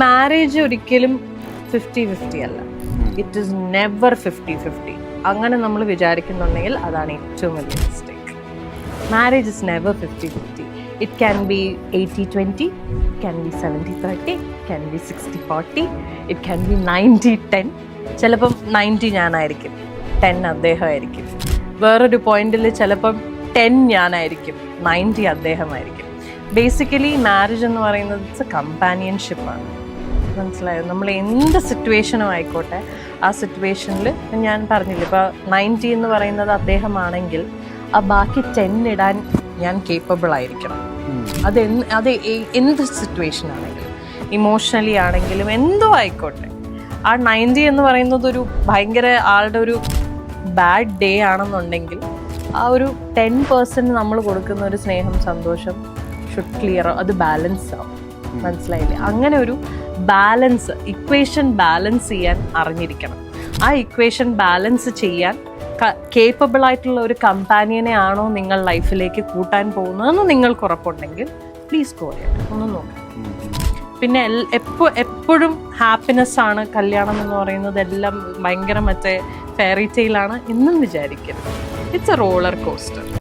Marriage ഒരിക്കലും 50-50 അല്ല. It is never 50-50. അങ്ങനെ നമ്മൾ വിചാരിക്കുന്നുണ്ടെങ്കിൽ അതാണ് ഏറ്റവും വലിയ mistake. Marriage is never 50-50. It can be 80-20, it can be 70-30, it can be 60-40, it can be 90-10. ചിലപ്പം 90 ഞാനായിരിക്കും, 10 അദ്ദേഹമായിരിക്കും. വേറൊരു പോയിന്റിൽ ചിലപ്പം 10 ഞാനായിരിക്കും, 90 അദ്ദേഹമായിരിക്കും. ബേസിക്കലി മാരേജ് എന്ന് പറയുന്നത് ഇറ്റ്സ് എ കമ്പാനിയൻഷിപ്പാണ്. മനസ്സിലായോ? നമ്മൾ എന്ത് സിറ്റുവേഷനും ആയിക്കോട്ടെ, ആ സിറ്റുവേഷനിൽ ഞാൻ പറഞ്ഞില്ല, ഇപ്പോൾ 90 എന്ന് പറയുന്നത് അദ്ദേഹമാണെങ്കിൽ ആ ബാക്കി 10 ഇടാൻ ഞാൻ കേപ്പബിൾ ആയിരിക്കണം. അത് എന്ത് സിറ്റുവേഷൻ ആണെങ്കിലും, ഇമോഷണലി ആണെങ്കിലും എന്തോ ആയിക്കോട്ടെ. ആ 90 എന്ന് പറയുന്നത് ഒരു ഭയങ്കര ആളുടെ ഒരു ബാഡ് ഡേ ആണെന്നുണ്ടെങ്കിൽ ആ ഒരു 10% നമ്മൾ കൊടുക്കുന്ന ഒരു സ്നേഹം, സന്തോഷം ഷുഡ് ക്ലിയർ, അത് ബാലൻസ് ആവും. മനസ്സിലായില്ലേ? അങ്ങനെ ഒരു ബാലൻസ്, ഇക്വേഷൻ ബാലൻസ് ചെയ്യാൻ അറിഞ്ഞിരിക്കണം. ആ ഇക്വേഷൻ ബാലൻസ് ചെയ്യാൻ കേപ്പബിൾ ആയിട്ടുള്ള ഒരു കമ്പാനിയനെ ആണോ നിങ്ങൾ ലൈഫിലേക്ക് കൂട്ടാൻ പോകുന്നതെന്ന് നിങ്ങൾക്ക് ഉറപ്പുണ്ടെങ്കിൽ പ്ലീസ് ഗോ ചെയ്യണം, ഒന്ന് നോക്കാം. പിന്നെ എപ്പോഴും ഹാപ്പിനെസ് ആണ് കല്യാണം എന്ന് പറയുന്നത്, എല്ലാം ഭയങ്കര മറ്റേ ഫെയറി ടെയിലാണ് എന്നും വിചാരിക്കരുത്. It's A roller coaster.